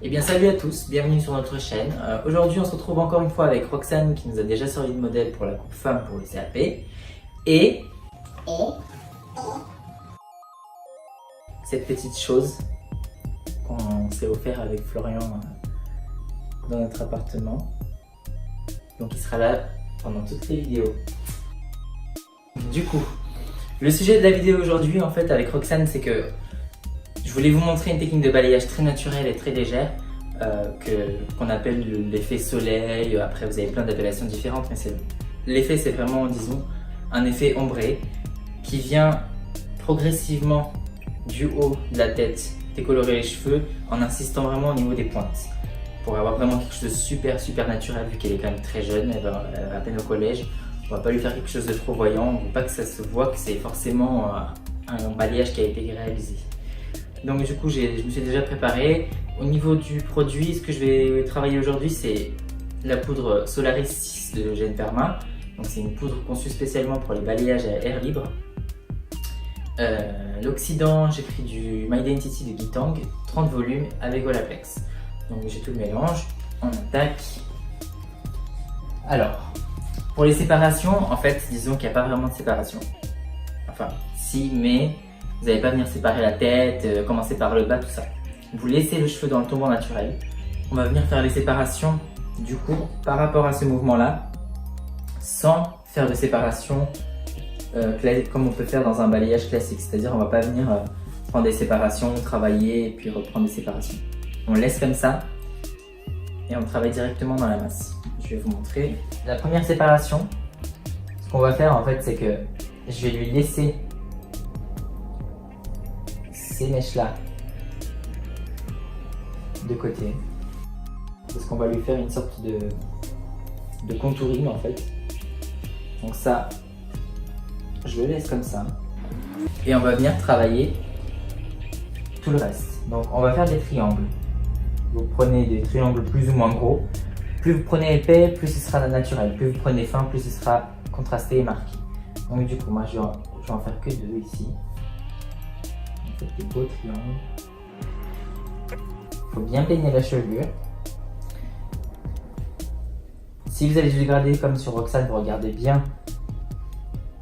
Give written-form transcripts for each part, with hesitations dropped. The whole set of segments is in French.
Eh bien salut à tous, bienvenue sur notre chaîne. Aujourd'hui on se retrouve encore une fois avec Roxane qui nous a déjà servi de modèle pour la coupe femme pour le CAP. Et cette petite chose qu'on s'est offert avec Florian dans notre appartement. Donc il sera là pendant toutes les vidéos. Du coup, le sujet de la vidéo aujourd'hui en fait avec Roxane, c'est que je voulais vous montrer une technique de balayage très naturelle et très légère qu'on appelle l'effet soleil. Après vous avez plein d'appellations différentes, mais l'effet c'est vraiment, disons, un effet ombré qui vient progressivement du haut de la tête décolorer les cheveux en insistant vraiment au niveau des pointes pour avoir vraiment quelque chose de super naturel. Vu qu'elle est quand même très jeune, elle va à peine au collège, on va pas lui faire quelque chose de trop voyant, on veut pas que ça se voit que c'est forcément un balayage qui a été réalisé. Donc du coup je me suis déjà préparé. Au niveau du produit, ce que je vais travailler aujourd'hui, c'est la poudre Solaris 6 de Gène Perma. Donc c'est une poudre conçue spécialement pour les balayages à air libre. L'oxydant, j'ai pris du My Identity de Guitang, 30 volumes avec Olaplex. Donc j'ai tout le mélange, on attaque. Alors, pour les séparations, en fait, disons qu'il n'y a pas vraiment de séparation. Enfin, si, mais vous n'allez pas venir séparer la tête, commencer par le bas, tout ça. Vous laissez le cheveu dans le tombant naturel. On va venir faire les séparations, du coup, par rapport à ce mouvement-là, sans faire de séparation comme on peut faire dans un balayage classique. C'est-à-dire, on ne va pas venir prendre des séparations, travailler, et puis reprendre des séparations. On laisse comme ça, et on travaille directement dans la masse. Je vais vous montrer. La première séparation, ce qu'on va faire en fait, c'est que je vais lui laisser ces mèches-là de côté. Parce qu'on va lui faire une sorte de contouring en fait. Donc ça, je le laisse comme ça. Et on va venir travailler tout le reste. Donc on va faire des triangles. Vous prenez des triangles plus ou moins gros. Plus vous prenez épais, plus ce sera naturel. Plus vous prenez fin, plus ce sera contrasté et marqué. Donc du coup, moi je vais en faire que 2 ici. On fait des beaux triangles. Il faut bien peigner la chevelure. Si vous allez se dégrader comme sur Roxane, vous regardez bien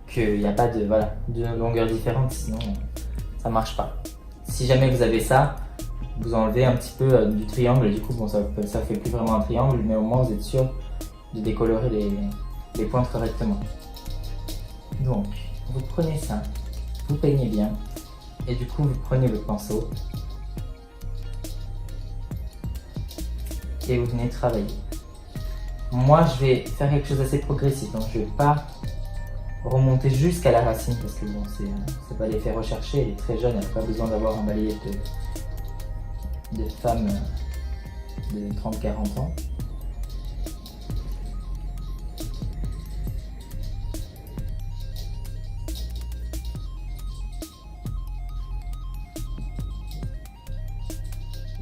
qu'il n'y a pas de longueur différente, sinon ça ne marche pas. Si jamais vous avez ça, vous enlevez un petit peu du triangle, du coup bon, ça fait plus vraiment un triangle, mais au moins vous êtes sûr de décolorer les pointes correctement. Donc vous prenez ça, vous peignez bien, et du coup vous prenez le pinceau et vous venez travailler. Moi je vais faire quelque chose d'assez progressif, donc je ne vais pas remonter jusqu'à la racine parce que bon, c'est pas l'effet recherché, elle est très jeune, elle n'a pas besoin d'avoir un balayage de femme de 30-40 ans.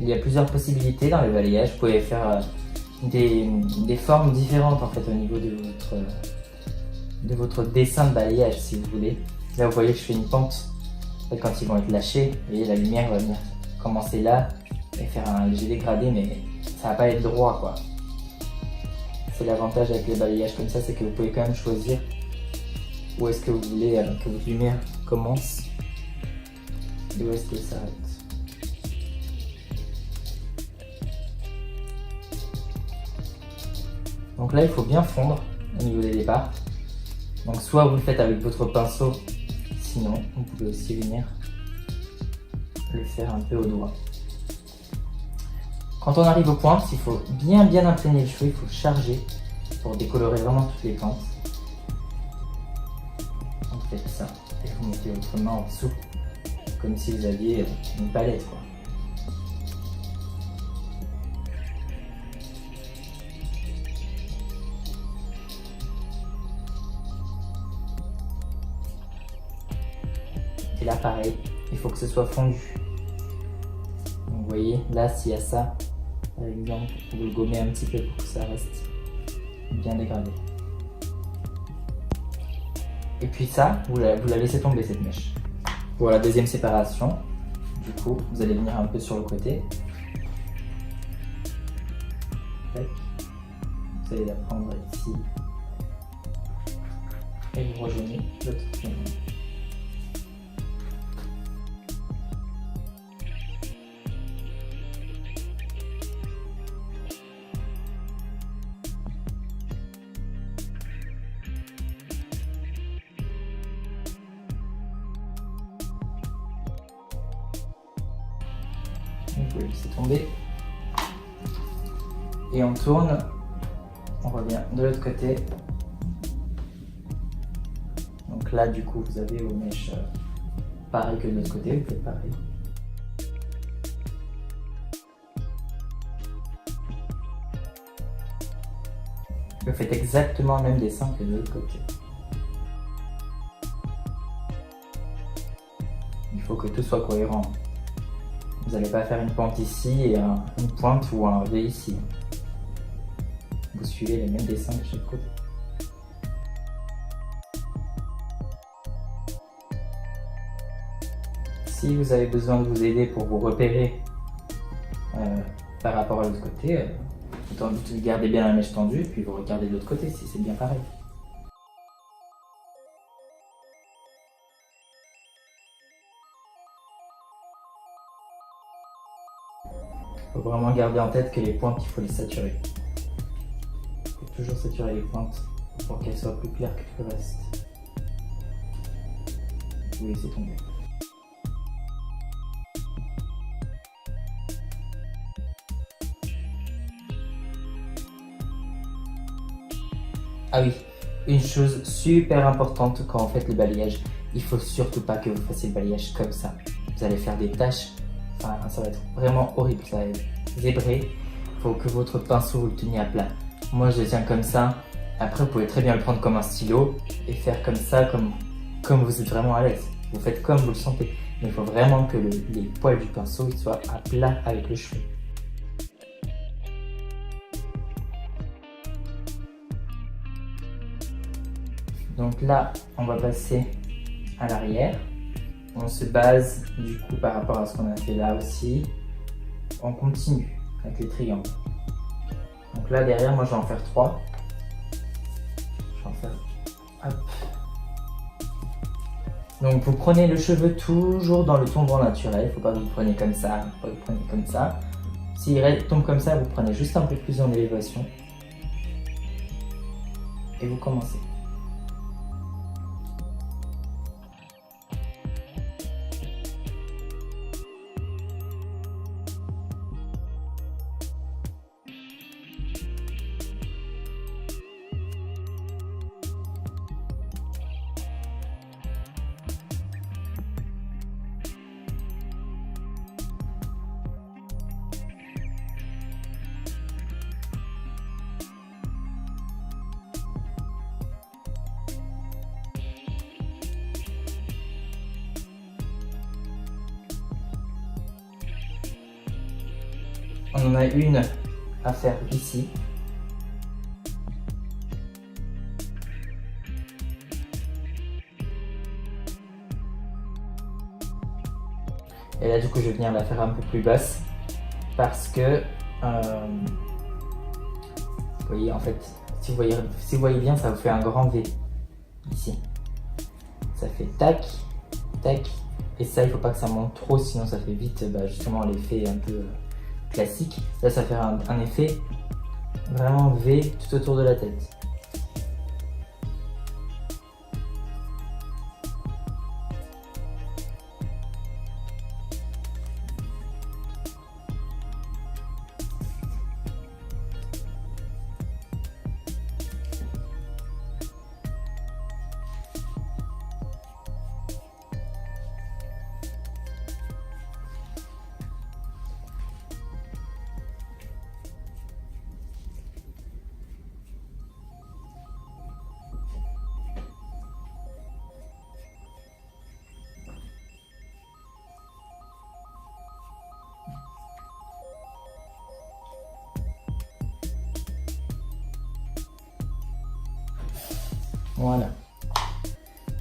Il y a plusieurs possibilités dans le balayage. Vous pouvez faire des formes différentes en fait au niveau de votre dessin de balayage si vous voulez. Là vous voyez que je fais une pente. En fait, quand ils vont être lâchés, vous voyez, la lumière va venir commencer là et faire un léger dégradé, mais ça va pas être droit quoi. C'est l'avantage avec les balayages comme ça, c'est que vous pouvez quand même choisir où est-ce que vous voulez que votre lumière commence et où est-ce qu'elle s'arrête. Donc là il faut bien fondre au niveau des départs. Donc soit vous le faites avec votre pinceau, sinon vous pouvez aussi venir le faire un peu au doigt. Quand on arrive aux pointes, il faut bien imprégner le cheveu, il faut charger pour décolorer vraiment toutes les pointes. Donc faites ça et vous mettez votre main en dessous, comme si vous aviez une palette quoi. Et là pareil, il faut que ce soit fondu. Donc, vous voyez, là s'il y a ça, par exemple, vous le gommez un petit peu pour que ça reste bien dégradé. Et puis ça, vous la laissez tomber cette mèche. Pour la deuxième séparation, du coup, vous allez venir un peu sur le côté. Tac. Vous allez la prendre ici. Et vous rejoignez l'autre pied. Vous pouvez laisser tomber. Et on tourne. On revient de l'autre côté. Donc là, du coup, vous avez vos mèches pareil que de l'autre côté. Vous faites pareil. Vous faites exactement le même dessin que de l'autre côté. Il faut que tout soit cohérent. Vous n'allez pas faire une pointe ici et une pointe ou un V ici. Vous suivez les mêmes dessins de chaque côté. Si vous avez besoin de vous aider pour vous repérer par rapport à l'autre côté, vous gardez bien la mèche tendue et puis vous regardez de l'autre côté si c'est bien pareil. Il faut vraiment garder en tête que les pointes, il faut les saturer. Il faut toujours saturer les pointes pour qu'elles soient plus claires que tout le reste. Vous laissez tomber. Ah oui, une chose super importante quand vous faites le balayage, il faut surtout pas que vous fassiez le balayage comme ça. Vous allez faire des taches. Enfin, ça va être vraiment horrible, ça va être zébré. Il faut que votre pinceau vous le teniez à plat. Moi je le tiens comme ça. Après vous pouvez très bien le prendre comme un stylo et faire comme ça, comme vous êtes vraiment à l'aise. Vous faites comme vous le sentez. Mais il faut vraiment que les poils du pinceau ils soient à plat avec le cheveu. Donc là, on va passer à l'arrière. On se base du coup par rapport à ce qu'on a fait là aussi. On continue avec les triangles. Donc là derrière, moi je vais en faire 3. Je vais en faire. Hop. Donc vous prenez le cheveu toujours dans le tombant naturel. Il ne faut pas que vous le preniez comme ça. Faut pas que vous le preniez comme ça. S'il tombe comme ça, vous prenez juste un peu plus en élévation. Et vous commencez. On en a une à faire ici. Et là du coup je vais venir la faire un peu plus basse parce que vous voyez en fait si vous voyez bien ça vous fait un grand V ici. Ça fait tac, tac et ça il faut pas que ça monte trop sinon ça fait vite justement l'effet un peu classique. Là ça fait un effet vraiment V tout autour de la tête. Voilà.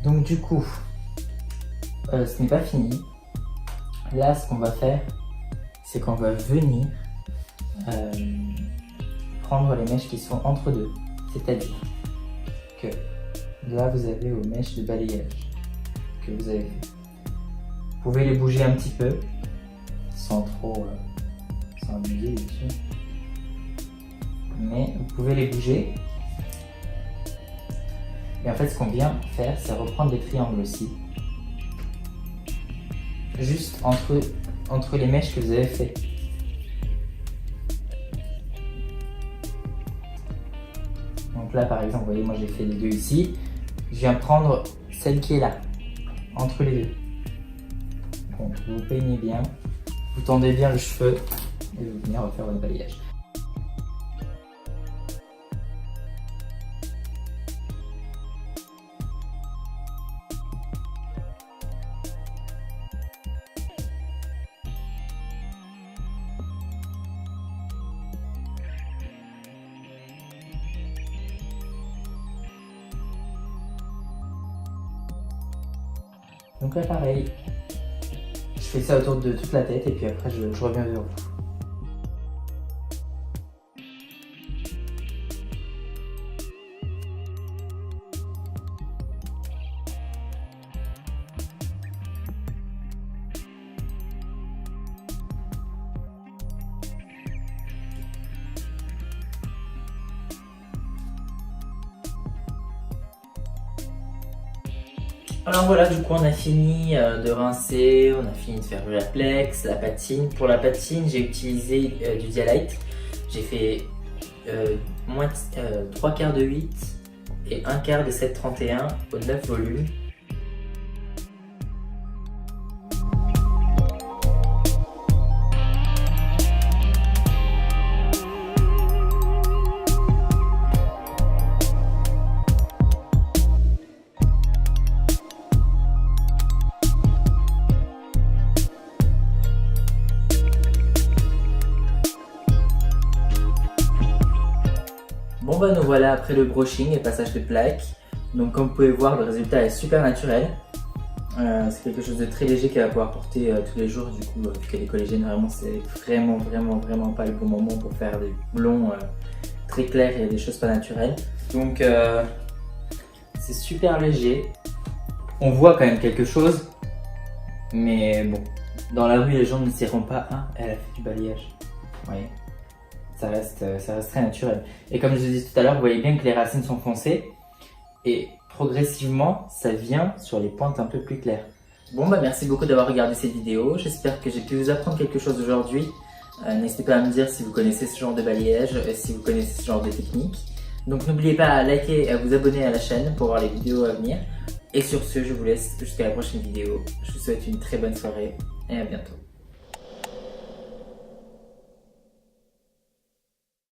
Donc du coup, ce n'est pas fini. Là, ce qu'on va faire, c'est qu'on va venir prendre les mèches qui sont entre deux. C'est-à-dire que là, vous avez vos mèches de balayage que vous avez fait. Vous pouvez les bouger un petit peu, sans trop s'amuser dessus. Mais vous pouvez les bouger. Et en fait, ce qu'on vient faire, c'est reprendre des triangles aussi. Juste entre les mèches que vous avez fait. Donc là, par exemple, vous voyez, moi j'ai fait les deux ici. Je viens prendre celle qui est là, entre les deux. Donc vous peignez bien, vous tendez bien le cheveu et vous venez refaire votre balayage. Donc là pareil, je fais ça autour de toute la tête et puis après je reviens vers vous. Alors voilà, du coup on a fini de rincer, on a fini de faire le laplex, la patine. Pour la patine, j'ai utilisé du Dialight. J'ai fait 3 quarts de 8 et 1 quart de 7,31 au 9 volumes. Bon bah nous voilà après le brushing et passage de plaque. Donc comme vous pouvez voir, le résultat est super naturel. C'est quelque chose de très léger qu'elle va pouvoir porter tous les jours. Du coup, vu qu'elle est collégienne, vraiment c'est vraiment pas le bon moment pour faire des blonds très clairs et des choses pas naturelles. Donc c'est super léger. On voit quand même quelque chose. Mais bon, dans la rue les gens ne diront pas « Ah, elle a fait du balayage ». Vous voyez ? Ça reste très naturel. Et comme je vous disais tout à l'heure, vous voyez bien que les racines sont foncées et progressivement, ça vient sur les pointes un peu plus claires. Bon bah merci beaucoup d'avoir regardé cette vidéo. J'espère que j'ai pu vous apprendre quelque chose aujourd'hui. N'hésitez pas à me dire si vous connaissez ce genre de balayage, si vous connaissez ce genre de technique. Donc n'oubliez pas à liker et à vous abonner à la chaîne pour voir les vidéos à venir. Et sur ce, je vous laisse jusqu'à la prochaine vidéo. Je vous souhaite une très bonne soirée et à bientôt.